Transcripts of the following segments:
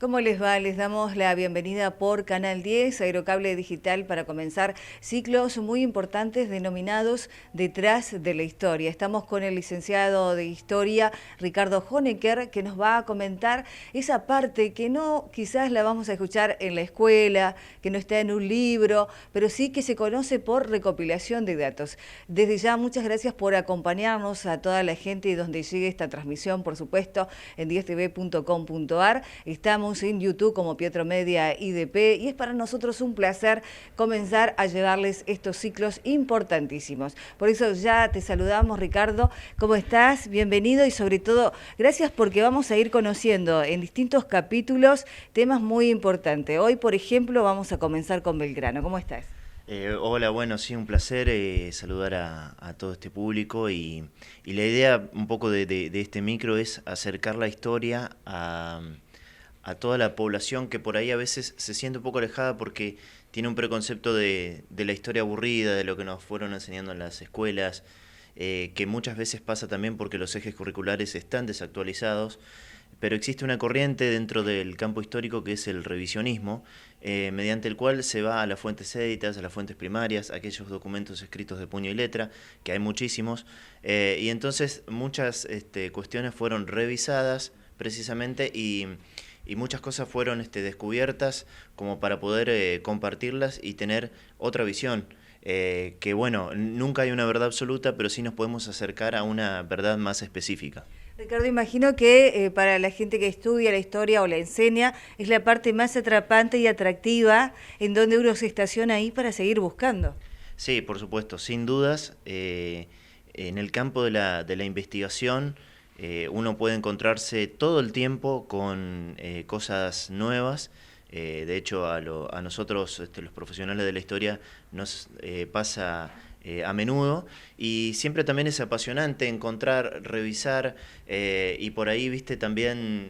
¿Cómo les va? Les damos la bienvenida por Canal 10, Aerocable Digital, para comenzar ciclos muy importantes denominados Detrás de la Historia. Estamos con el licenciado de Historia, Ricardo Honecker, que nos va a comentar esa parte que no quizás la vamos a escuchar en la escuela, que no está en un libro, pero sí que se conoce por recopilación de datos. Desde ya, muchas gracias por acompañarnos a toda la gente donde llegue esta transmisión, por supuesto, en 10tv.com.ar. Estamos en YouTube como Pietro Media IDP y es para nosotros un placer comenzar a llevarles estos ciclos importantísimos. Por eso ya te saludamos, Ricardo. ¿Cómo estás? Bienvenido y sobre todo gracias porque vamos a ir conociendo en distintos capítulos temas muy importantes. Hoy, por ejemplo, vamos a comenzar con Belgrano. ¿Cómo estás? Hola, bueno, sí, un placer saludar a todo este público y la idea un poco de este micro es acercar la historia a toda la población que por ahí a veces se siente un poco alejada porque tiene un preconcepto de la historia aburrida, de lo que nos fueron enseñando en las escuelas, que muchas veces pasa también porque los ejes curriculares están desactualizados, pero existe una corriente dentro del campo histórico que es el revisionismo, mediante el cual se va a las fuentes éditas, a las fuentes primarias, a aquellos documentos escritos de puño y letra, que hay muchísimos, y entonces muchas cuestiones fueron revisadas precisamente y muchas cosas fueron descubiertas como para poder compartirlas y tener otra visión. Que bueno, nunca hay una verdad absoluta, pero sí nos podemos acercar a una verdad más específica. Ricardo, imagino que para la gente que estudia la historia o la enseña, es la parte más atrapante y atractiva en donde uno se estaciona ahí para seguir buscando. Sí, por supuesto, sin dudas. En el campo de la investigación, uno puede encontrarse todo el tiempo con cosas nuevas. De hecho, a nosotros, los profesionales de la historia, nos pasa a menudo y siempre también es apasionante encontrar, revisar y por ahí, viste, también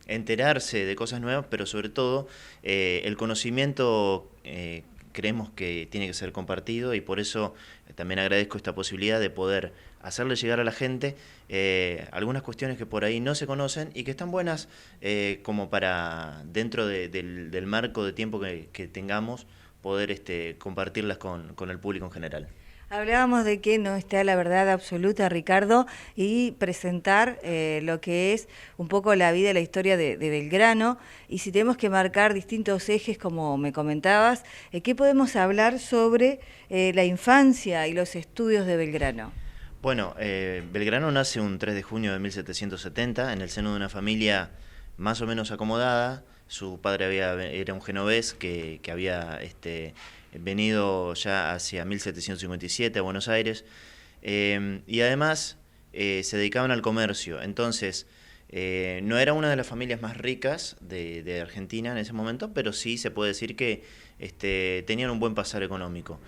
enterarse de cosas nuevas, pero sobre todo el conocimiento creemos que tiene que ser compartido y por eso también agradezco esta posibilidad de poder hacerle llegar a la gente algunas cuestiones que por ahí no se conocen y que están buenas como para dentro del marco de tiempo que tengamos poder compartirlas con el público en general. Hablábamos de que no está la verdad absoluta, Ricardo, y presentar lo que es un poco la vida y la historia de Belgrano. Y si tenemos que marcar distintos ejes, como me comentabas, ¿qué podemos hablar sobre la infancia y los estudios de Belgrano? Bueno, Belgrano nace un 3 de junio de 1770 en el seno de una familia más o menos acomodada. Su padre era un genovés que había venido ya hacia 1757 a Buenos Aires y además se dedicaban al comercio. Entonces, no era una de las familias más ricas de Argentina en ese momento, pero sí se puede decir que tenían un buen pasar económico.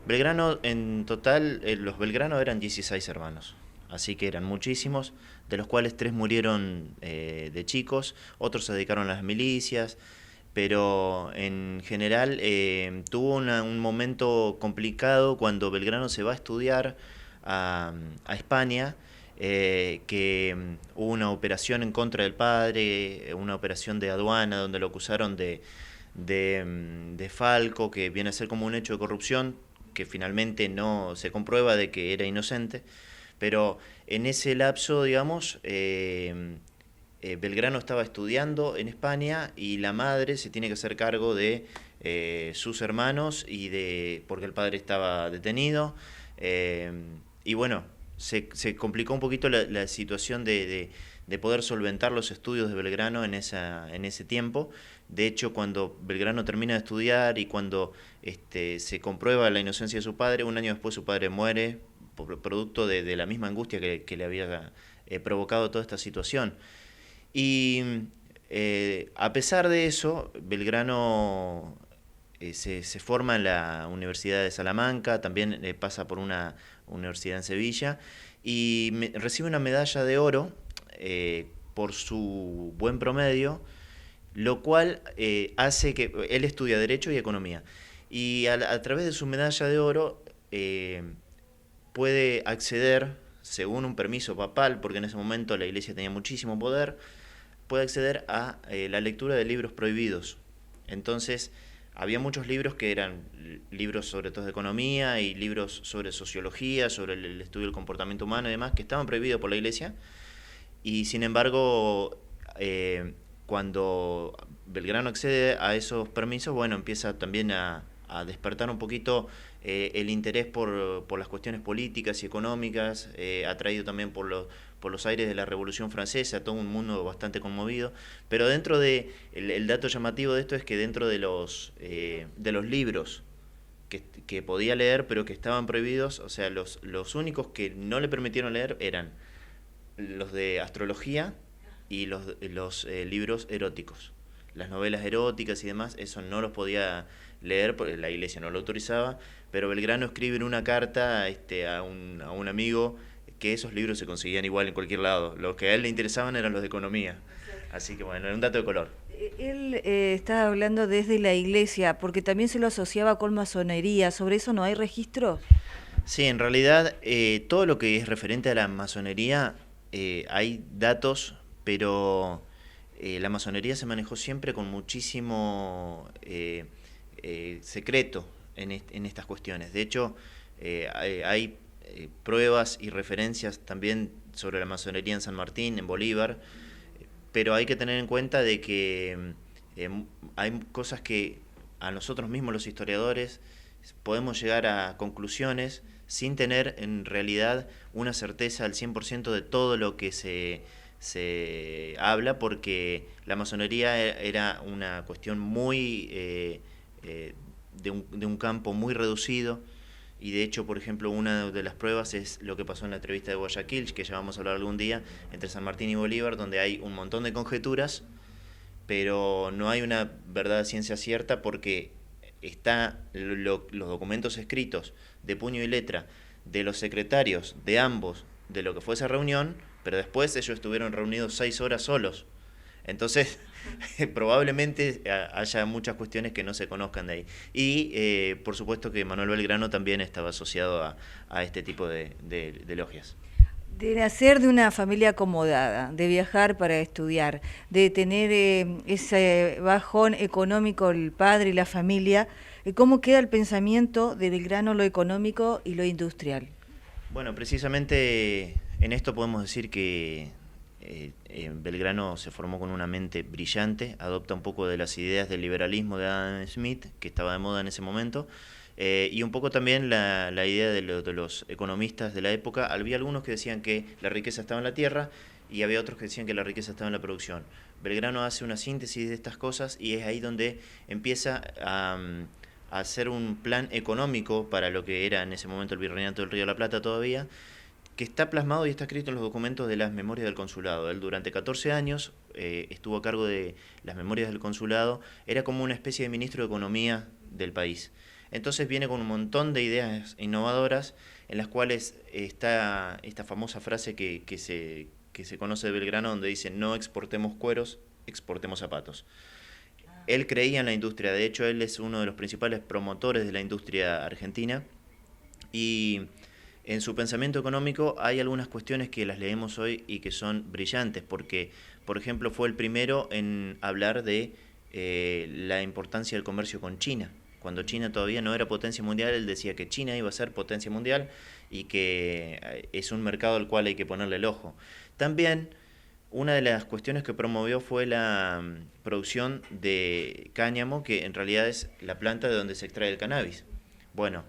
Belgrano, en total, los Belgrano eran 16 hermanos, así que eran muchísimos, de los cuales 3 murieron de chicos, otros se dedicaron a las milicias, pero en general tuvo un momento complicado cuando Belgrano se va a estudiar a España, que hubo una operación en contra del padre, una operación de aduana donde lo acusaron de falco, que viene a ser como un hecho de corrupción, que finalmente no se comprueba de que era inocente, pero en ese lapso, digamos, Belgrano estaba estudiando en España y la madre se tiene que hacer cargo de sus hermanos porque el padre estaba detenido y bueno, se complicó un poquito la situación de poder solventar los estudios de Belgrano en ese tiempo. De hecho, cuando Belgrano termina de estudiar y cuando se comprueba la inocencia de su padre, un año después su padre muere producto de la misma angustia que le había provocado toda esta situación. Y a pesar de eso, Belgrano se forma en la Universidad de Salamanca, también pasa por una universidad en Sevilla y recibe una medalla de oro por su buen promedio, lo cual hace que él estudia Derecho y Economía. Y a través de su medalla de oro puede acceder, según un permiso papal, porque en ese momento la iglesia tenía muchísimo poder, puede acceder a la lectura de libros prohibidos. Entonces, había muchos libros que eran libros sobre todo de economía y libros sobre sociología, sobre el estudio del comportamiento humano y demás, que estaban prohibidos por la Iglesia. Y sin embargo, cuando Belgrano accede a esos permisos, bueno, empieza también a despertar un poquito el interés por las cuestiones políticas y económicas, atraído también por los aires de la Revolución Francesa, todo un mundo bastante conmovido. Pero dentro de, el dato llamativo de esto es que dentro de los libros que podía leer, pero que estaban prohibidos, o sea, los únicos que no le permitieron leer eran los de astrología y los libros eróticos. Las novelas eróticas y demás, eso no los podía leer porque la Iglesia no lo autorizaba, pero Belgrano escribe en una carta a un amigo que esos libros se conseguían igual en cualquier lado. Los que a él le interesaban eran los de economía. Así que bueno, era un dato de color. Él estaba hablando desde la Iglesia, porque también se lo asociaba con masonería. ¿Sobre eso no hay registro? Sí, en realidad todo lo que es referente a la masonería hay datos, pero la masonería se manejó siempre con muchísimo secreto en estas cuestiones. De hecho, hay pruebas y referencias también sobre la masonería en San Martín, en Bolívar, pero hay que tener en cuenta de que hay cosas que a nosotros mismos los historiadores podemos llegar a conclusiones sin tener en realidad una certeza al 100% de todo lo que se habla, porque la masonería era una cuestión muy de un campo muy reducido. Y de hecho, por ejemplo, una de las pruebas es lo que pasó en la entrevista de Guayaquil, que ya vamos a hablar algún día, entre San Martín y Bolívar, donde hay un montón de conjeturas, pero no hay una verdad ciencia cierta, porque está los documentos escritos de puño y letra de los secretarios de ambos de lo que fue esa reunión, pero después ellos estuvieron reunidos 6 horas solos. Entonces, probablemente haya muchas cuestiones que no se conozcan de ahí. Y, por supuesto, que Manuel Belgrano también estaba asociado a este tipo de logias. De nacer de una familia acomodada, de viajar para estudiar, de tener ese bajón económico el padre y la familia, ¿cómo queda el pensamiento de Belgrano, lo económico y lo industrial? Bueno, precisamente en esto podemos decir que Belgrano se formó con una mente brillante, adopta un poco de las ideas del liberalismo de Adam Smith, que estaba de moda en ese momento, y un poco también la idea de los economistas de la época. Había algunos que decían que la riqueza estaba en la tierra y había otros que decían que la riqueza estaba en la producción. Belgrano hace una síntesis de estas cosas y es ahí donde empieza a hacer un plan económico para lo que era en ese momento el Virreinato del Río de la Plata todavía, que está plasmado y está escrito en los documentos de las memorias del consulado. Él durante 14 años estuvo a cargo de las memorias del consulado, era como una especie de ministro de Economía del país. Entonces viene con un montón de ideas innovadoras, en las cuales está esta famosa frase que se conoce de Belgrano, donde dice: no exportemos cueros, exportemos zapatos. Él creía en la industria, de hecho él es uno de los principales promotores de la industria argentina, y en su pensamiento económico hay algunas cuestiones que las leemos hoy y que son brillantes, porque, por ejemplo, fue el primero en hablar de la importancia del comercio con China. Cuando China todavía no era potencia mundial, él decía que China iba a ser potencia mundial y que es un mercado al cual hay que ponerle el ojo. También una de las cuestiones que promovió fue la producción de cáñamo, que en realidad es la planta de donde se extrae el cannabis. Bueno,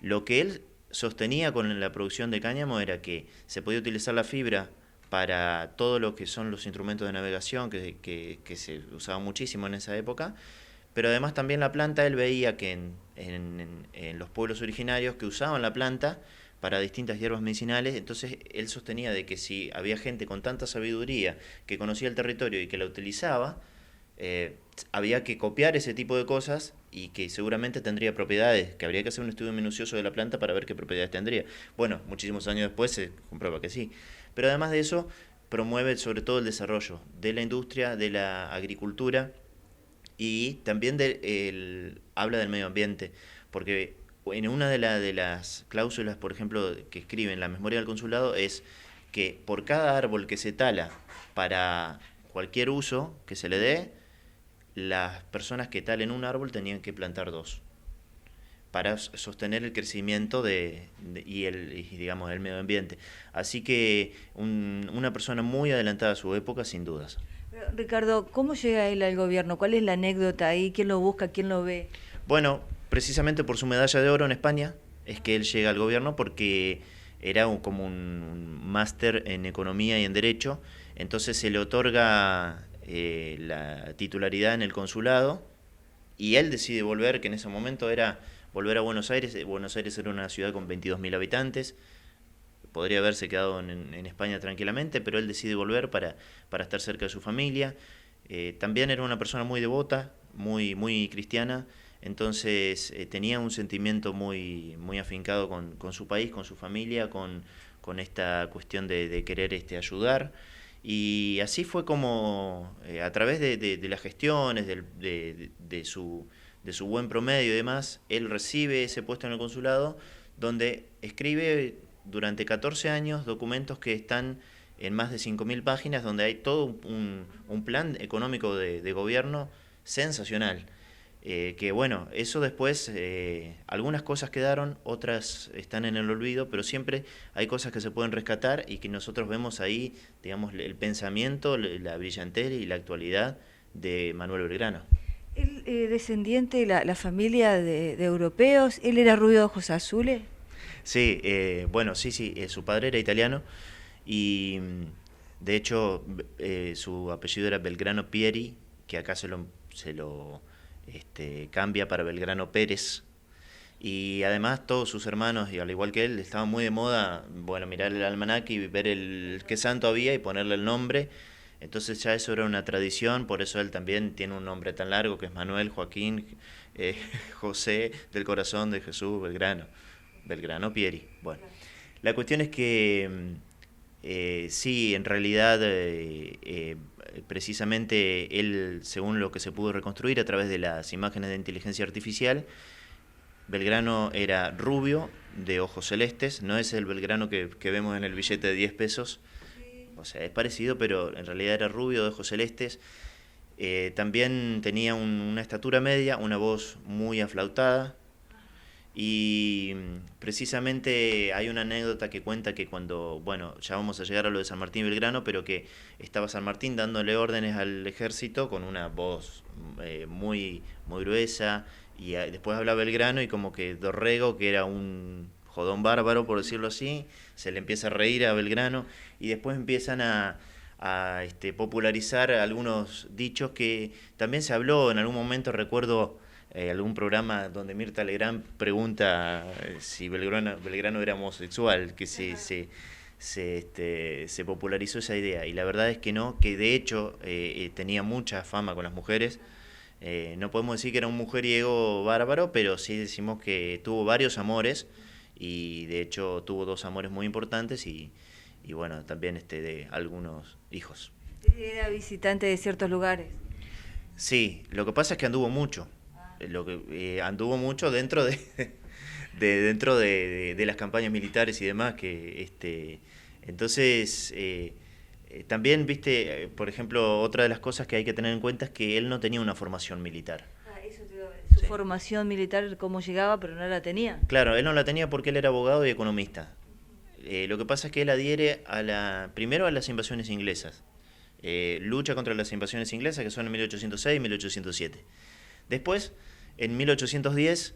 lo que él sostenía con la producción de cáñamo era que se podía utilizar la fibra para todo lo que son los instrumentos de navegación que se usaban muchísimo en esa época, pero además también la planta, él veía que en los pueblos originarios que usaban la planta para distintas hierbas medicinales, entonces él sostenía de que si había gente con tanta sabiduría que conocía el territorio y que la utilizaba, había que copiar ese tipo de cosas y que seguramente tendría propiedades, que habría que hacer un estudio minucioso de la planta para ver qué propiedades tendría. Bueno, muchísimos años después se comprueba que sí. Pero además de eso, promueve sobre todo el desarrollo de la industria, de la agricultura, y también habla del medio ambiente, porque en una de las cláusulas, por ejemplo, que escribe en la memoria del consulado, es que por cada árbol que se tala para cualquier uso que se le dé, las personas que talen un árbol tenían que plantar 2 para sostener el crecimiento digamos, el medio ambiente. Así que una persona muy adelantada a su época, sin dudas. Ricardo, ¿cómo llega él al gobierno? ¿Cuál es la anécdota ahí? ¿Quién lo busca? ¿Quién lo ve? Bueno, precisamente por su medalla de oro en España es que él llega al gobierno, porque era como un máster en economía y en derecho, entonces se le otorga la titularidad en el consulado y él decide volver, que en ese momento era volver a Buenos Aires. Buenos Aires era una ciudad con 22.000 habitantes, podría haberse quedado en España tranquilamente, pero él decide volver para estar cerca de su familia. También era una persona muy devota, muy cristiana, entonces tenía un sentimiento muy afincado con su país, con su familia, con esta cuestión de querer ayudar. Y así fue como, a través de las gestiones, de su buen promedio y demás, él recibe ese puesto en el consulado, donde escribe durante 14 años documentos que están en más de 5.000 páginas, donde hay todo un plan económico de gobierno sensacional. Que bueno, eso después, algunas cosas quedaron, otras están en el olvido, pero siempre hay cosas que se pueden rescatar y que nosotros vemos ahí, digamos, el pensamiento, la brillantez y la actualidad de Manuel Belgrano. Él, descendiente de la familia de europeos, ¿él era rubio de ojos azules? Sí, bueno, sí, su padre era italiano y de hecho su apellido era Belgrano Pieri, que acá se lo cambia para Belgrano Pérez, y además todos sus hermanos, y al igual que él, estaban muy de moda, bueno, mirar el almanaque y ver qué santo había y ponerle el nombre. Entonces ya eso era una tradición, por eso él también tiene un nombre tan largo, que es Manuel Joaquín José del Corazón de Jesús Belgrano Pieri. Bueno, la cuestión es que sí, en realidad precisamente él, según lo que se pudo reconstruir a través de las imágenes de inteligencia artificial, Belgrano era rubio, de ojos celestes, no es el Belgrano que vemos en el billete de 10 pesos, o sea, es parecido, pero en realidad era rubio, de ojos celestes. También tenía una estatura media, una voz muy aflautada, y precisamente hay una anécdota que cuenta que cuando, bueno, ya vamos a llegar a lo de San Martín y Belgrano, pero que estaba San Martín dándole órdenes al ejército con una voz muy gruesa, y después habla Belgrano y como que Dorrego, que era un jodón bárbaro, por decirlo así, se le empieza a reír a Belgrano, y después empiezan a popularizar algunos dichos que también se habló en algún momento. Recuerdo algún programa donde Mirta Legrand pregunta si Belgrano era homosexual, que se popularizó esa idea, y la verdad es que no, que de hecho tenía mucha fama con las mujeres. No podemos decir que era un mujeriego bárbaro, pero sí decimos que tuvo varios amores, y de hecho tuvo 2 amores muy importantes, y bueno, también de algunos hijos. ¿Era visitante de ciertos lugares? Sí, lo que pasa es que anduvo mucho. Anduvo mucho dentro de las campañas militares y demás, que entonces también, viste, por ejemplo, otra de las cosas que hay que tener en cuenta es que él no tenía una formación militar. Eso su formación militar, cómo llegaba, pero no la tenía. Claro, él no la tenía porque él era abogado y economista. Lo que pasa es que él adhiere primero a las invasiones inglesas. Lucha contra las invasiones inglesas, que son en 1806 y 1807. Después, en 1810,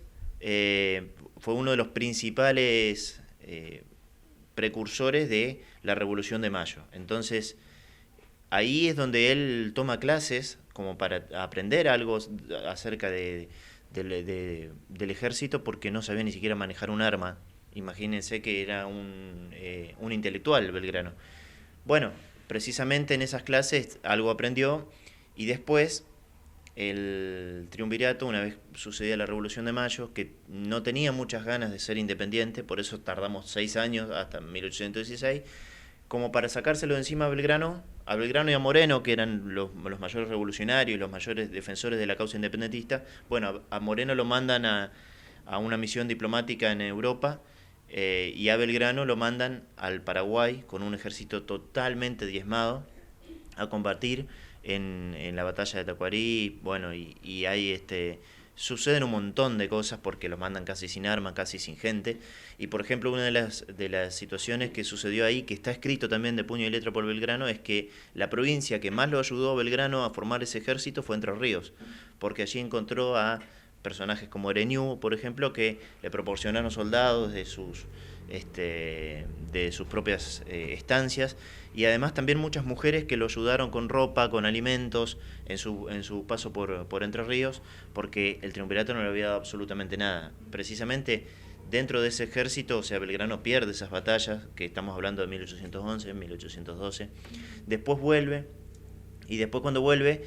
fue uno de los principales precursores de la Revolución de Mayo. Entonces, ahí es donde él toma clases como para aprender algo acerca del ejército, porque no sabía ni siquiera manejar un arma. Imagínense que era un intelectual, Belgrano. Bueno, precisamente en esas clases algo aprendió, y después el triunvirato, una vez sucedía la Revolución de Mayo, que no tenía muchas ganas de ser independiente, por eso tardamos 6 años, hasta 1816, como para sacárselo de encima a Belgrano y a Moreno, que eran los mayores revolucionarios y los mayores defensores de la causa independentista. Bueno, a Moreno lo mandan a una misión diplomática en Europa, y a Belgrano lo mandan al Paraguay con un ejército totalmente diezmado, a combatir en la batalla de Tacuarí, bueno, y hay suceden un montón de cosas porque los mandan casi sin armas, casi sin gente. Y por ejemplo, una de las situaciones que sucedió ahí, que está escrito también de puño y letra por Belgrano, es que la provincia que más lo ayudó a Belgrano a formar ese ejército fue Entre Ríos, porque allí encontró a personajes como Ereñú, por ejemplo, que le proporcionaron soldados de sus propias estancias, y además también muchas mujeres que lo ayudaron con ropa, con alimentos, en su paso por Entre Ríos, porque el triunvirato no le había dado absolutamente nada. Precisamente dentro de ese ejército, o sea, Belgrano pierde esas batallas, que estamos hablando de 1811, 1812, después vuelve, y después cuando vuelve,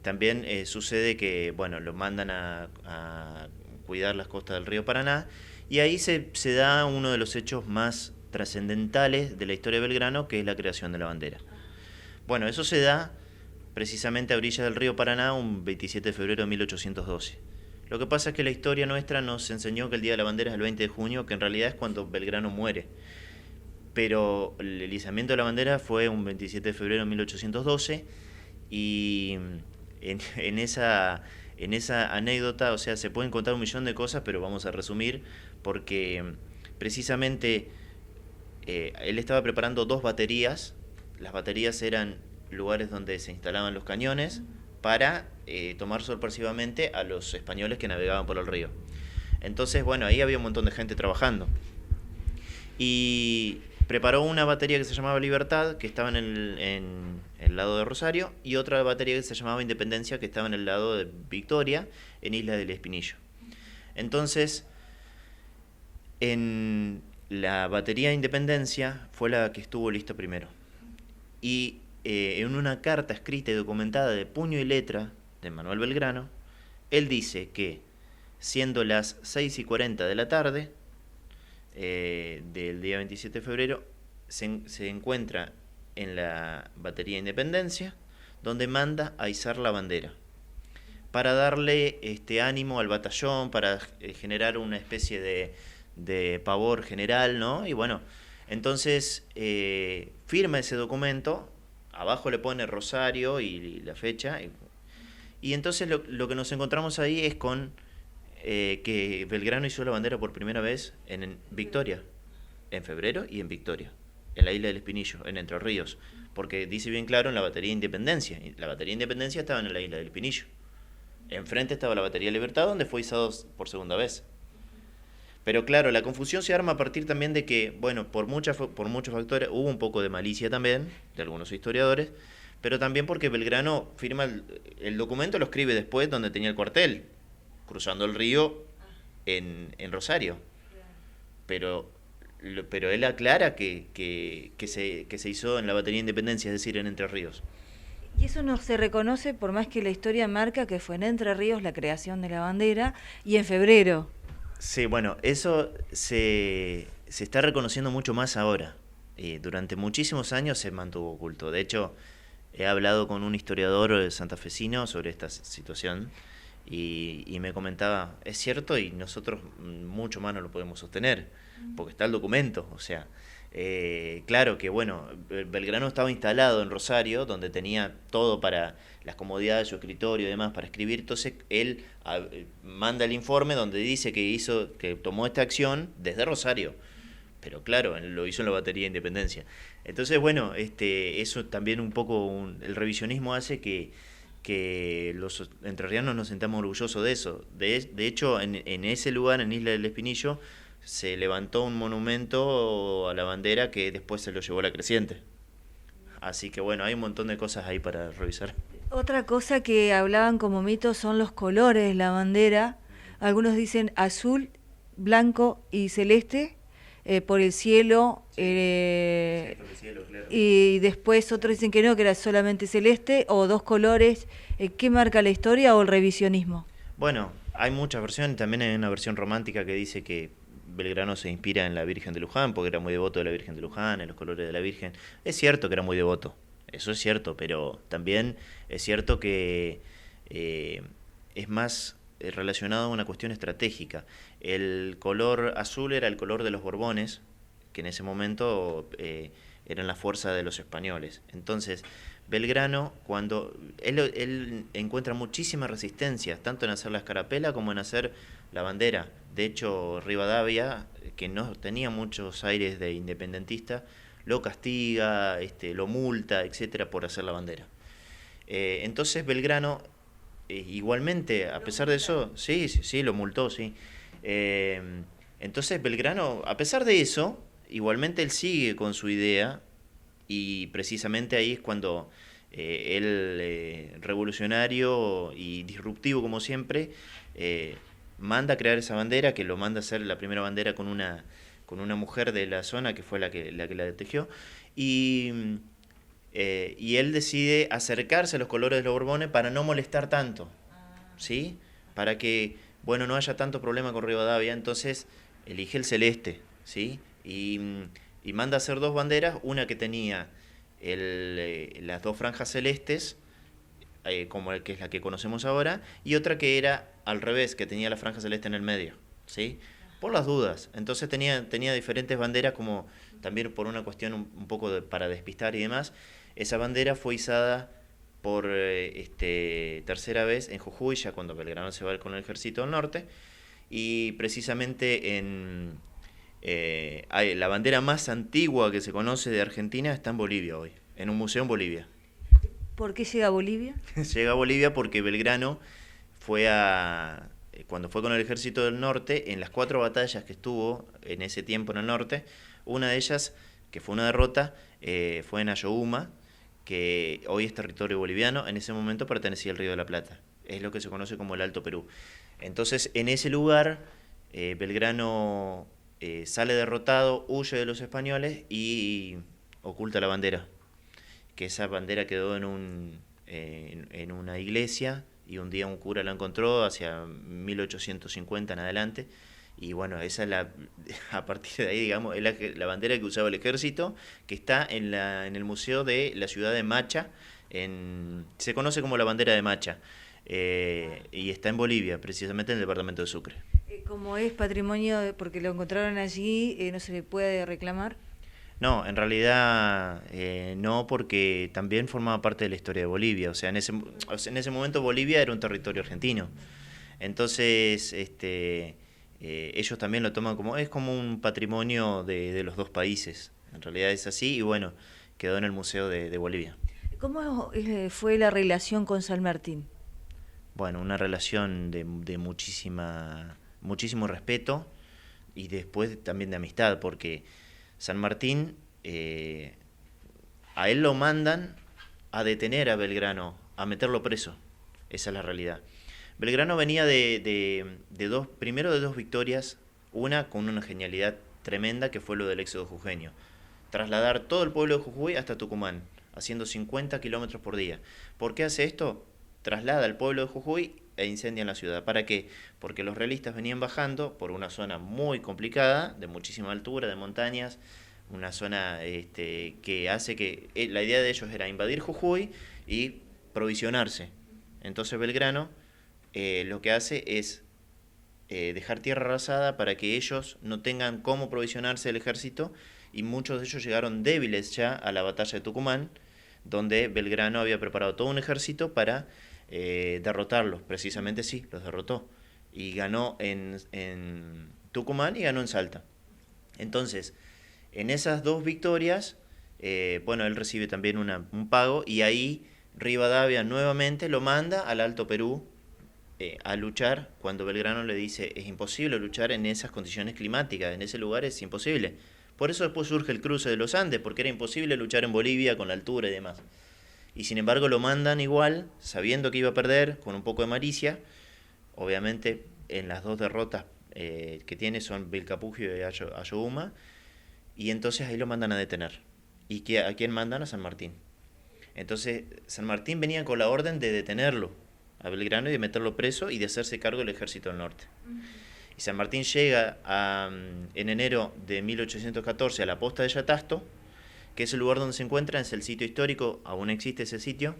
también sucede que, bueno, lo mandan a cuidar las costas del río Paraná, y ahí se da uno de los hechos más trascendentales de la historia de Belgrano, que es la creación de la bandera. Bueno, eso se da precisamente a orillas del río Paraná un 27 de febrero de 1812. Lo que pasa es que la historia nuestra nos enseñó que el Día de la Bandera es el 20 de junio, que en realidad es cuando Belgrano muere. Pero el izamiento de la bandera fue un 27 de febrero de 1812, y en esa anécdota, o sea, se pueden contar un millón de cosas, pero vamos a resumir, porque precisamente él estaba preparando 2 baterías. Las baterías eran lugares donde se instalaban los cañones para tomar sorpresivamente a los españoles que navegaban por el río. Entonces, bueno, ahí había un montón de gente trabajando. Y preparó una batería que se llamaba Libertad, que estaba en el lado de Rosario, y otra batería que se llamaba Independencia, que estaba en el lado de Victoria, en Isla del Espinillo. Entonces, en la batería Independencia fue la que estuvo lista primero. Y en una carta escrita y documentada de puño y letra de Manuel Belgrano, él dice que, siendo las 6:40 de la tarde del día 27 de febrero, se encuentra en la batería Independencia, donde manda a izar la bandera, para darle ánimo al batallón, para generar una especie de pavor general, ¿no? Y bueno, entonces firma ese documento, abajo le pone Rosario y la fecha, y entonces lo que nos encontramos ahí es con que Belgrano hizo la bandera por primera vez en Victoria, en febrero, y en Victoria, en la Isla del Espinillo, en Entre Ríos, porque dice bien claro en la batería Independencia. La batería Independencia estaba en la Isla del Espinillo. Enfrente estaba la batería Libertad, donde fue izado por segunda vez. Pero claro, la confusión se arma a partir también de que, bueno, por muchos factores, hubo un poco de malicia también, de algunos historiadores, pero también porque Belgrano firma el documento, lo escribe después donde tenía el cuartel, cruzando el río en Rosario. Pero él aclara que se hizo en la batería Independencia, es decir, en Entre Ríos. Y eso no se reconoce, por más que la historia marca que fue en Entre Ríos la creación de la bandera, y en febrero. Sí, bueno, eso se está reconociendo mucho más ahora. Durante muchísimos años se mantuvo oculto. De hecho, he hablado con un historiador santafesino sobre esta situación, y me comentaba, es cierto, y nosotros mucho más no lo podemos sostener, porque está el documento. O sea, claro que, bueno, Belgrano estaba instalado en Rosario, donde tenía todo para las comodidades de su escritorio y demás para escribir. Entonces él manda el informe donde dice que tomó esta acción desde Rosario, pero claro, él lo hizo en la batería Independencia. Entonces, bueno, eso también un poco, el revisionismo hace que los entrerrianos nos sintamos orgullosos de eso. De hecho, en ese lugar, en Isla del Espinillo, se levantó un monumento a la bandera que después se lo llevó a la Creciente. Así que bueno, hay un montón de cosas ahí para revisar. Otra cosa que hablaban como mito son los colores de la bandera. Algunos dicen azul, blanco y celeste por el cielo. Claro. Y después otros dicen que no, que era solamente celeste o 2 colores. ¿Qué marca la historia o el revisionismo? Bueno, hay muchas versiones. También hay una versión romántica que dice que Belgrano se inspira en la Virgen de Luján, porque era muy devoto de la Virgen de Luján, en los colores de la Virgen. Es cierto que era muy devoto, eso es cierto, pero también es cierto que es más relacionado a una cuestión estratégica. El color azul era el color de los Borbones, que en ese momento eran las fuerzas de los españoles. Entonces, Belgrano, cuando él encuentra muchísima resistencia, tanto en hacer la escarapela como en hacer la bandera. De hecho, Rivadavia, que no tenía muchos aires de independentista, lo castiga, lo multa, etcétera, por hacer la bandera. Entonces Belgrano, igualmente, a pesar de eso, sí, lo multó, sí. Entonces Belgrano, a pesar de eso, igualmente él sigue con su idea, y precisamente ahí es cuando él, revolucionario y disruptivo como siempre, manda a crear esa bandera, que lo manda a hacer la primera bandera con una mujer de la zona, que fue la que la tejió, y él decide acercarse a los colores de los Borbones para no molestar tanto, ¿sí? Para que, bueno, no haya tanto problema con Rivadavia. Entonces elige el celeste, ¿sí? Y manda a hacer dos banderas, una que tenía las dos franjas celestes, como el que es la que conocemos ahora, y otra que era al revés, que tenía la franja celeste en el medio, ¿sí? Por las dudas. Entonces tenía diferentes banderas, como también por una cuestión un poco para despistar y demás. Esa bandera fue izada por tercera vez en Jujuy, ya cuando Belgrano se va con el ejército del norte, y precisamente la bandera más antigua que se conoce de Argentina está en Bolivia hoy, en un museo en Bolivia. ¿Por qué llega a Bolivia? Llega a Bolivia porque Belgrano cuando fue con el ejército del norte, en las 4 batallas que estuvo en ese tiempo en el norte, una de ellas, que fue una derrota, fue en Ayohuma, que hoy es territorio boliviano. En ese momento pertenecía al Río de la Plata. Es lo que se conoce como el Alto Perú. Entonces, en ese lugar, Belgrano sale derrotado, huye de los españoles y oculta la bandera. Que esa bandera quedó en una iglesia, y un día un cura la encontró hacia 1850 en adelante. Y bueno, esa es a partir de ahí, digamos, es la bandera que usaba el ejército, que está en el museo de la ciudad de Macha, se conoce como la bandera de Macha, y está en Bolivia, precisamente en el departamento de Sucre. Como es patrimonio, porque lo encontraron allí, ¿no se le puede reclamar? No, en realidad no, porque también formaba parte de la historia de Bolivia. O sea, en ese momento Bolivia era un territorio argentino. Entonces, ellos también lo toman como un patrimonio de los dos países. En realidad es así, y bueno, quedó en el Museo de Bolivia. ¿Cómo fue la relación con San Martín? Bueno, una relación de muchísimo respeto, y después también de amistad, porque San Martín, a él lo mandan a detener a Belgrano, a meterlo preso. Esa es la realidad. Belgrano venía primero de dos victorias, una con una genialidad tremenda, que fue lo del éxodo jujeño. Trasladar todo el pueblo de Jujuy hasta Tucumán, haciendo 50 kilómetros por día. ¿Por qué hace esto? Traslada al pueblo de Jujuy e incendian la ciudad. ¿Para qué? Porque los realistas venían bajando por una zona muy complicada, de muchísima altura, de montañas, una zona que hace que la idea de ellos era invadir Jujuy y provisionarse. Entonces Belgrano lo que hace es dejar tierra arrasada para que ellos no tengan cómo provisionarse el ejército, y muchos de ellos llegaron débiles ya a la batalla de Tucumán, donde Belgrano había preparado todo un ejército para derrotarlos. Precisamente sí, los derrotó, y ganó en Tucumán y ganó en Salta. Entonces, en esas dos victorias, bueno, él recibe también un pago, y ahí Rivadavia nuevamente lo manda al Alto Perú a luchar, cuando Belgrano le dice: es imposible luchar en esas condiciones climáticas, en ese lugar es imposible. Por eso después surge el cruce de los Andes, porque era imposible luchar en Bolivia con la altura y demás. Y sin embargo lo mandan igual, sabiendo que iba a perder, con un poco de malicia. Obviamente en las dos derrotas que tiene son Vilcapugio y Ayohuma, y entonces ahí lo mandan a detener. ¿Y a quién mandan? A San Martín. Entonces San Martín venía con la orden de detenerlo a Belgrano y de meterlo preso y de hacerse cargo del ejército del norte. Y San Martín llega en enero de 1814 a la posta de Yatasto, que es el lugar donde se encuentra, es el sitio histórico, aún existe ese sitio,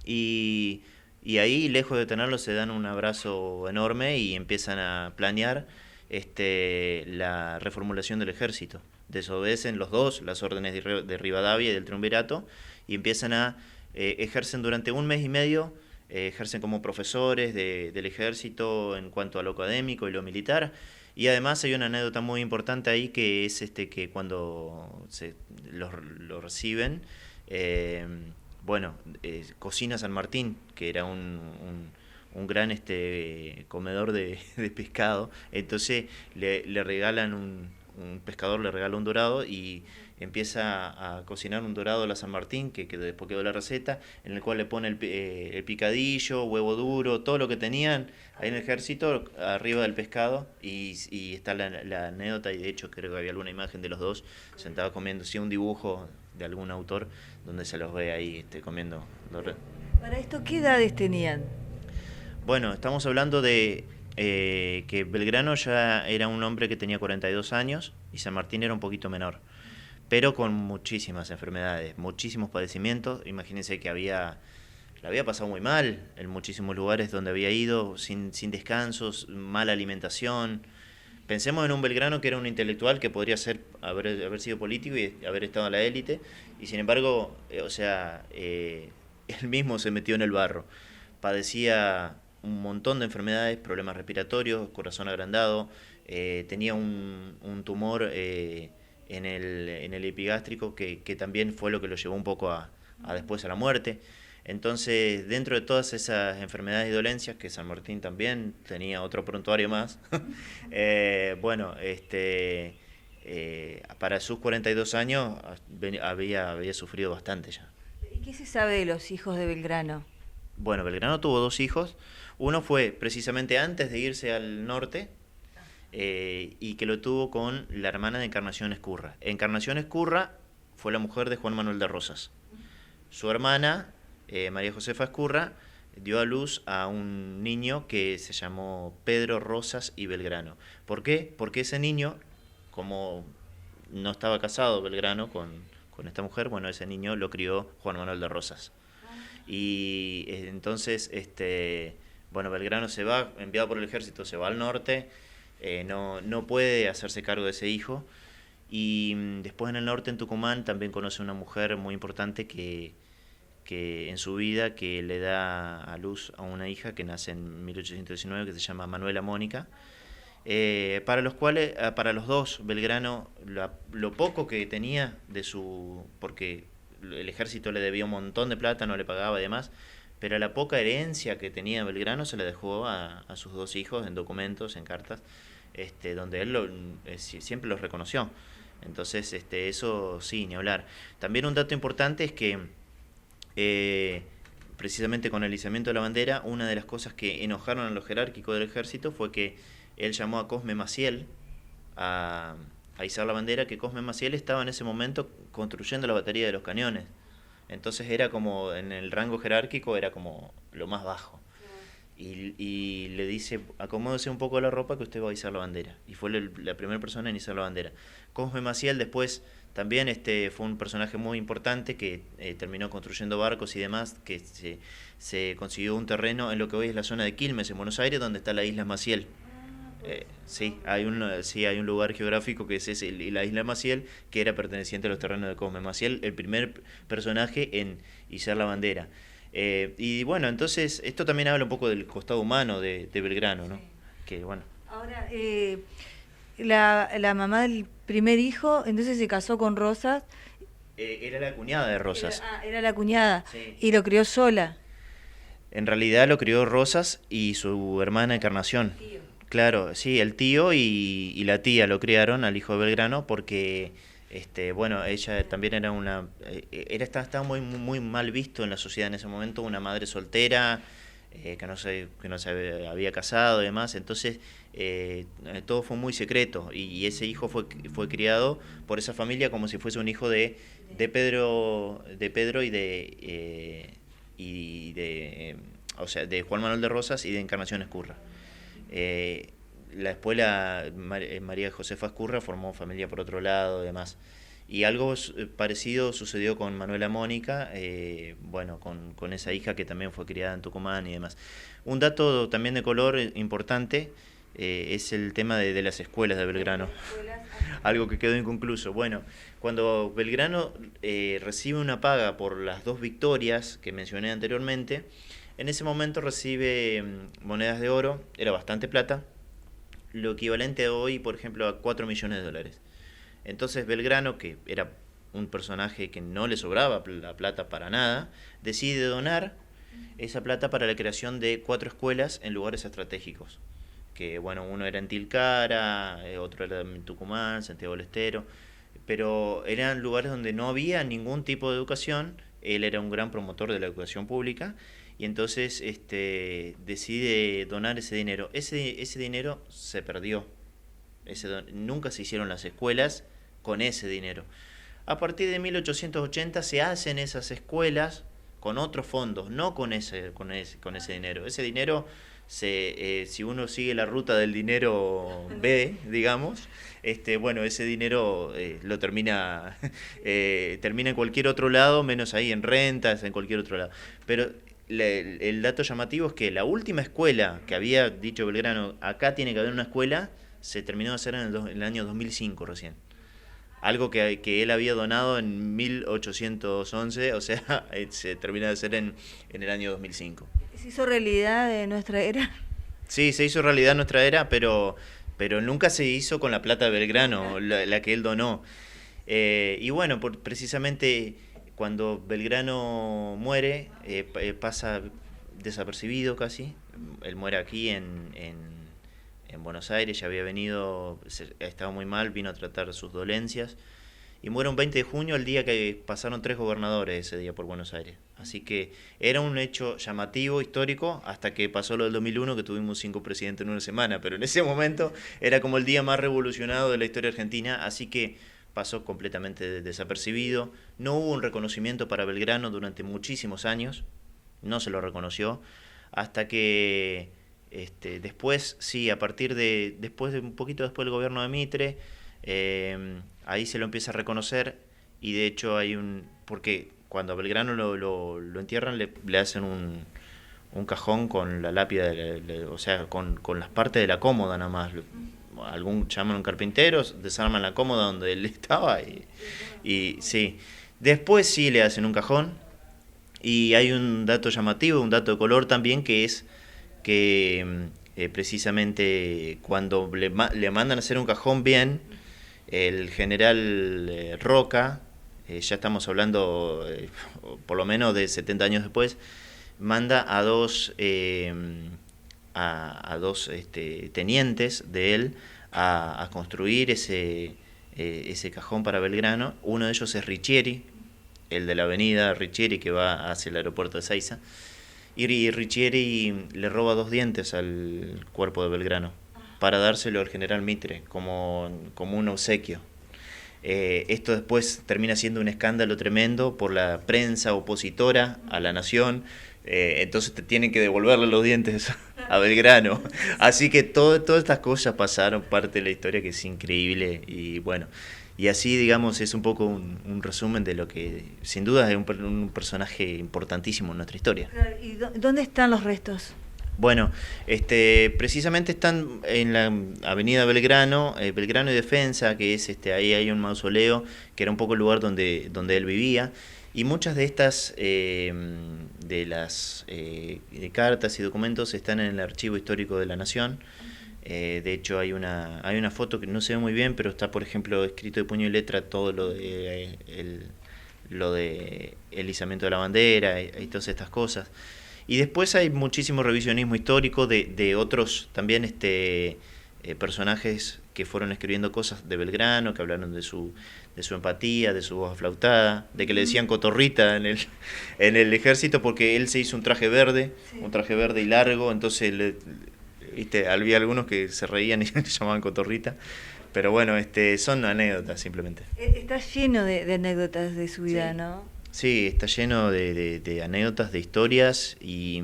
y ahí, lejos de tenerlo, se dan un abrazo enorme y empiezan a planear la reformulación del ejército. desobedecen los dos las órdenes de Rivadavia y del Triunvirato y empiezan a ejercen durante un mes y medio, ejercen como profesores del ejército en cuanto a lo académico y lo militar. Y además hay una anécdota muy importante ahí que es que cuando lo reciben, cocina San Martín, que era un gran comedor de pescado, entonces le regalan un pescador le regala un dorado y empieza a cocinar un dorado a la San Martín, que después quedó la receta, en el cual le pone el picadillo, huevo duro, todo lo que tenían ahí en el ejército, arriba del pescado, y está la anécdota, y de hecho creo que había alguna imagen de los dos sentados comiendo, sí, un dibujo de algún autor, donde se los ve ahí comiendo. ¿Para esto qué edades tenían? Bueno, estamos hablando de que Belgrano ya era un hombre que tenía 42 años y San Martín era un poquito menor, pero con muchísimas enfermedades, muchísimos padecimientos. Imagínense que la había pasado muy mal en muchísimos lugares donde había ido, sin descansos, mala alimentación. Pensemos en un Belgrano que era un intelectual que podría haber sido político y haber estado en la élite, y sin embargo, él mismo se metió en el barro. Padecía un montón de enfermedades, problemas respiratorios, corazón agrandado, tenía un tumor en el epigástrico que también fue lo que lo llevó un poco a después a la muerte. Entonces, dentro de todas esas enfermedades y dolencias, que San Martín también tenía otro prontuario más, para sus 42 años había sufrido bastante ya. ¿Y qué se sabe de los hijos de Belgrano? Bueno, Belgrano tuvo dos hijos. Uno fue precisamente antes de irse al norte, y que lo tuvo con la hermana de Encarnación Ezcurra. Encarnación Ezcurra fue la mujer de Juan Manuel de Rosas. Su hermana, María Josefa Ezcurra, dio a luz a un niño que se llamó Pedro Rosas y Belgrano. ¿Por qué? Porque ese niño, como no estaba casado Belgrano con esta mujer, bueno, ese niño lo crió Juan Manuel de Rosas. Y entonces, Belgrano se va, enviado por el ejército, se va al norte, no puede hacerse cargo de ese hijo, y después en el norte, en Tucumán, también conoce una mujer muy importante que en su vida, que le da a luz a una hija que nace en 1819, que se llama Manuela Mónica, para los dos, Belgrano, lo poco que tenía porque el ejército le debía un montón de plata, no le pagaba y demás, pero la poca herencia que tenía Belgrano se la dejó a sus dos hijos en documentos, en cartas, donde él siempre los reconoció. Entonces, eso sí, ni hablar. También un dato importante es que precisamente con el izamiento de la bandera, una de las cosas que enojaron a los jerárquicos del ejército fue que él llamó a Cosme Maciel a izar la bandera, que Cosme Maciel estaba en ese momento construyendo la batería de los cañones. Entonces era como, en el rango jerárquico, era como lo más bajo. Y le dice, acomódese un poco la ropa que usted va a izar la bandera. Y fue la primera persona en izar la bandera. Cosme Maciel después también fue un personaje muy importante que terminó construyendo barcos y demás, que se consiguió un terreno en lo que hoy es la zona de Quilmes, en Buenos Aires, donde está la isla Maciel. Sí, hay un lugar geográfico que es la isla Maciel, que era perteneciente a los terrenos de Cosme Maciel, el primer personaje en izar la bandera. Y bueno, entonces esto también habla un poco del costado humano de Belgrano, ¿no? Que bueno. Ahora, la mamá del primer hijo, entonces se casó con Rosas. Era la cuñada de Rosas. Era la cuñada, sí. Y lo crió sola. En realidad lo crió Rosas y su hermana Encarnación. Tío. Claro, sí, el tío y la tía lo criaron al hijo de Belgrano porque, ella también era estaba muy, muy mal visto en la sociedad en ese momento, una madre soltera, que no se había casado y demás, entonces todo fue muy secreto y ese hijo fue criado por esa familia como si fuese un hijo de Pedro de Juan Manuel de Rosas y de Encarnación Ezcurra. La escuela María Josefa Ezcurra formó familia por otro lado y demás. Y algo parecido sucedió con Manuela Mónica, con esa hija que también fue criada en Tucumán y demás. Un dato también de color importante es el tema de las escuelas de Belgrano. Algo que quedó inconcluso. Bueno, cuando Belgrano recibe una paga por las 2 victorias que mencioné anteriormente, en ese momento recibe monedas de oro, era bastante plata, lo equivalente a hoy, por ejemplo, a 4 millones de dólares. Entonces Belgrano, que era un personaje que no le sobraba la plata para nada, decide donar esa plata para la creación de 4 escuelas en lugares estratégicos. Que bueno, uno era en Tilcara, otro era en Tucumán, Santiago del Estero, pero eran lugares donde no había ningún tipo de educación. Él era un gran promotor de la educación pública y entonces decide donar ese dinero. Ese dinero se perdió, nunca se hicieron las escuelas con ese dinero. A partir de 1880 se hacen esas escuelas con otros fondos, no con ese dinero. Ese dinero, si uno sigue la ruta del dinero B, digamos, bueno, ese dinero lo termina en cualquier otro lado, menos ahí en rentas, en cualquier otro lado. Pero el dato llamativo es que la última escuela que había dicho Belgrano, acá tiene que haber una escuela, se terminó de hacer en el año 2005 recién. Algo que él había donado en 1811, o sea, se termina de hacer en el año 2005. ¿Se hizo realidad de nuestra era? Sí, se hizo realidad en nuestra era, pero nunca se hizo con la plata de Belgrano, la que él donó. Y bueno, precisamente cuando Belgrano muere, pasa desapercibido casi. Él muere aquí en Buenos Aires, ya había venido, estaba muy mal, vino a tratar sus dolencias y muere un 20 de junio, el día que pasaron 3 gobernadores ese día por Buenos Aires. Así que era un hecho llamativo, histórico, hasta que pasó lo del 2001, que tuvimos 5 presidentes en una semana, pero en ese momento era como el día más revolucionado de la historia argentina, así que pasó completamente desapercibido. No hubo un reconocimiento para Belgrano durante muchísimos años, no se lo reconoció, hasta que después, sí, después de un poquito después del gobierno de Mitre, ahí se lo empieza a reconocer y de hecho porque cuando a Belgrano lo entierran le hacen un cajón con la lápida, o sea, con las partes de la cómoda nada más. Llaman a un carpintero, desarman la cómoda donde él estaba y sí. Después sí le hacen un cajón y hay un dato llamativo, un dato de color también, que es que precisamente cuando le mandan a hacer un cajón bien, el general Roca, ya estamos hablando por lo menos de 70 años después, manda a dos tenientes de él a construir ese cajón para Belgrano. Uno de ellos es Riccieri, el de la avenida Riccieri que va hacia el aeropuerto de Ezeiza. Y Riccieri le roba 2 dientes al cuerpo de Belgrano para dárselo al general Mitre como un obsequio. Esto después termina siendo un escándalo tremendo por la prensa opositora a la nación. Entonces te tienen que devolverle los dientes a Belgrano. Así que todas estas cosas pasaron, parte de la historia que es increíble. Y bueno, y así, digamos, es un poco un resumen de lo que sin duda es un personaje importantísimo en nuestra historia. ¿Y dónde están los restos? Bueno, precisamente están en la avenida Belgrano, Belgrano y Defensa, que es ahí hay un mausoleo, que era un poco el lugar donde él vivía, y muchas de estas de las cartas y documentos están en el Archivo Histórico de la Nación. De hecho hay una foto que no se ve muy bien, pero está, por ejemplo, escrito de puño y letra todo lo de el izamiento de la bandera y todas estas cosas. Y después hay muchísimo revisionismo histórico de otros también personajes que fueron escribiendo cosas de Belgrano, que hablaron de su empatía, de su voz aflautada, de que le decían cotorrita en el ejército porque él se hizo un traje verde y largo, entonces había algunos que se reían y le llamaban cotorrita. Pero bueno, son anécdotas simplemente. Está lleno de anécdotas de su vida, sí, ¿no? Sí, está lleno de anécdotas, de historias y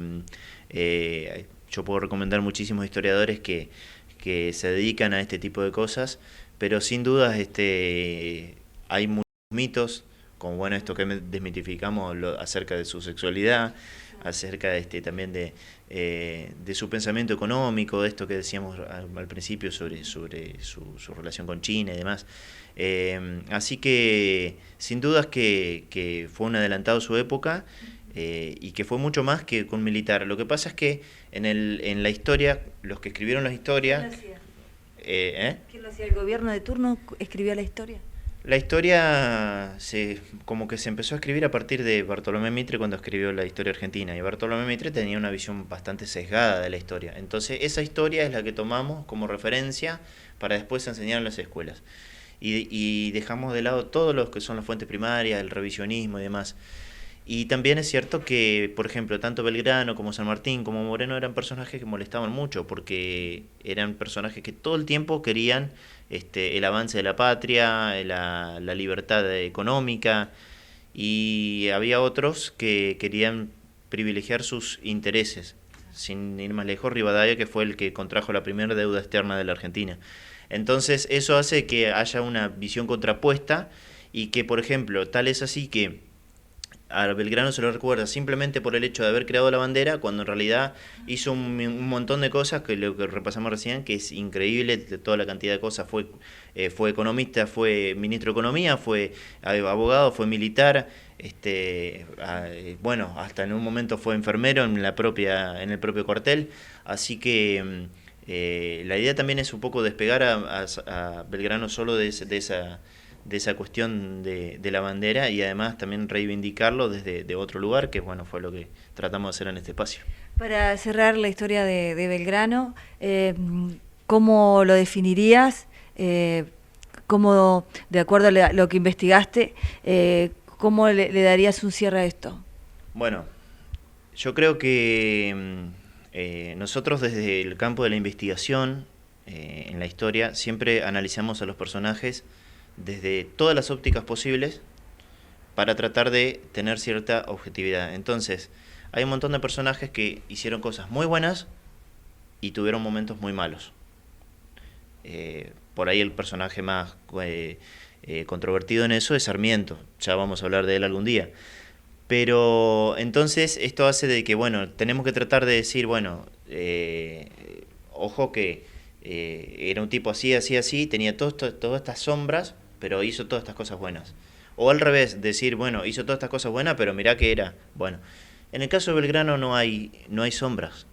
yo puedo recomendar muchísimos historiadores que se dedican a este tipo de cosas, pero sin dudas hay muchos mitos, como bueno esto que desmitificamos acerca de su sexualidad, acerca también de su pensamiento económico, de esto que decíamos al principio sobre su relación con China y demás. Así que sin dudas que fue un adelantado su época, y que fue mucho más que un militar. Lo que pasa es que en la historia, los que escribieron la historia... ¿Quién lo hacía? ¿Quién lo hacía? ¿El gobierno de turno escribía la historia? La historia como que se empezó a escribir a partir de Bartolomé Mitre cuando escribió la historia argentina, y Bartolomé Mitre tenía una visión bastante sesgada de la historia. Entonces esa historia es la que tomamos como referencia para después enseñar en las escuelas. Y dejamos de lado todo lo que son las fuentes primarias, el revisionismo y demás. Y también es cierto que, por ejemplo, tanto Belgrano como San Martín como Moreno eran personajes que molestaban mucho, porque eran personajes que todo el tiempo querían el avance de la patria, la libertad económica, y había otros que querían privilegiar sus intereses. Sin ir más lejos, Rivadavia, que fue el que contrajo la primera deuda externa de la Argentina. Entonces eso hace que haya una visión contrapuesta, y que, por ejemplo, tal es así que a Belgrano se lo recuerda simplemente por el hecho de haber creado la bandera, cuando en realidad hizo un montón de cosas, que lo que repasamos recién, que es increíble toda la cantidad de cosas. Fue economista, fue ministro de Economía, fue abogado, fue militar, bueno, hasta en un momento fue enfermero en el propio cuartel. Así que la idea también es un poco despegar a Belgrano solo de esa cuestión de la bandera, y además también reivindicarlo desde otro lugar, que bueno, fue lo que tratamos de hacer en este espacio. Para cerrar la historia de Belgrano, ¿cómo lo definirías? ¿Cómo, de acuerdo a lo que investigaste, cómo le darías un cierre a esto? Bueno, yo creo que nosotros desde el campo de la investigación en la historia siempre analizamos a los personajes desde todas las ópticas posibles para tratar de tener cierta objetividad. Entonces, hay un montón de personajes que hicieron cosas muy buenas y tuvieron momentos muy malos. Por ahí el personaje más controvertido en eso es Sarmiento, ya vamos a hablar de él algún día. Pero entonces esto hace de que, bueno, tenemos que tratar de decir, bueno, ojo que era un tipo así, tenía todas estas sombras, pero hizo todas estas cosas buenas. O al revés, decir, bueno, hizo todas estas cosas buenas, pero mirá que era bueno. En el caso de Belgrano no hay sombras.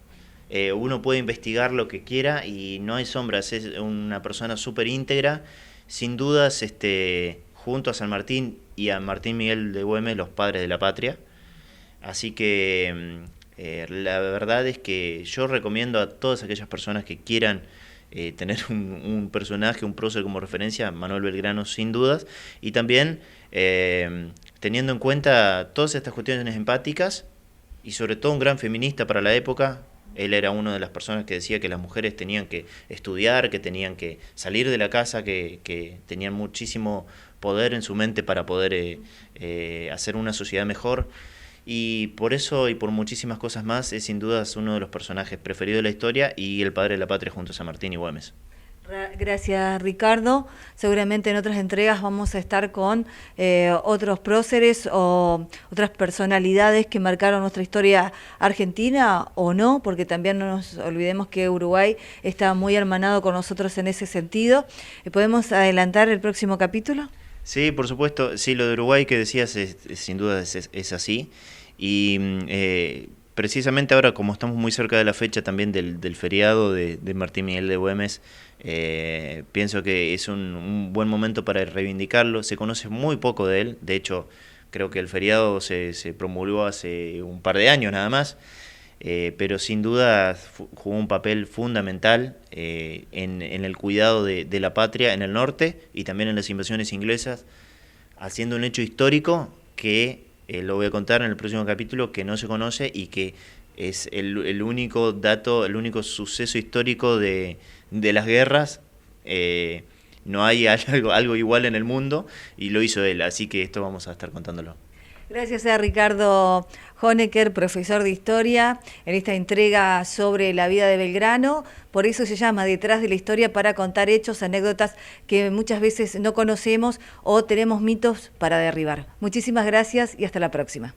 Uno puede investigar lo que quiera y no hay sombras. Es una persona súper íntegra, sin dudas, junto a San Martín y a Martín Miguel de Güemes, los padres de la patria. Así que la verdad es que yo recomiendo a todas aquellas personas que quieran tener un personaje, un prócer como referencia, Manuel Belgrano, sin dudas, y también teniendo en cuenta todas estas cuestiones empáticas, y sobre todo un gran feminista para la época. Él era una de las personas que decía que las mujeres tenían que estudiar, que tenían que salir de la casa, que tenían muchísimo poder en su mente para poder hacer una sociedad mejor. Y por eso y por muchísimas cosas más es sin dudas uno de los personajes preferidos de la historia, y el padre de la patria junto a San Martín y Güemes. Gracias, Ricardo. Seguramente en otras entregas vamos a estar con otros próceres o otras personalidades que marcaron nuestra historia argentina, o no, porque también no nos olvidemos que Uruguay está muy hermanado con nosotros en ese sentido. ¿Podemos adelantar el próximo capítulo? Sí, por supuesto. Sí, lo de Uruguay que decías sin duda es así. Y precisamente ahora, como estamos muy cerca de la fecha también del feriado de Martín Miguel de Güemes, pienso que es un buen momento para reivindicarlo. Se conoce muy poco de él. De hecho, creo que el feriado se promulgó hace un par de años nada más. Pero sin duda jugó un papel fundamental en el cuidado de la patria en el norte, y también en las invasiones inglesas, haciendo un hecho histórico que lo voy a contar en el próximo capítulo, que no se conoce y que es el único dato, el único suceso histórico de las guerras. No hay algo igual en el mundo, y lo hizo él, así que esto vamos a estar contándolo. Gracias a Ricardo Honecker, profesor de Historia, en esta entrega sobre la vida de Belgrano. Por eso se llama Detrás de la Historia, para contar hechos, anécdotas que muchas veces no conocemos o tenemos mitos para derribar. Muchísimas gracias y hasta la próxima.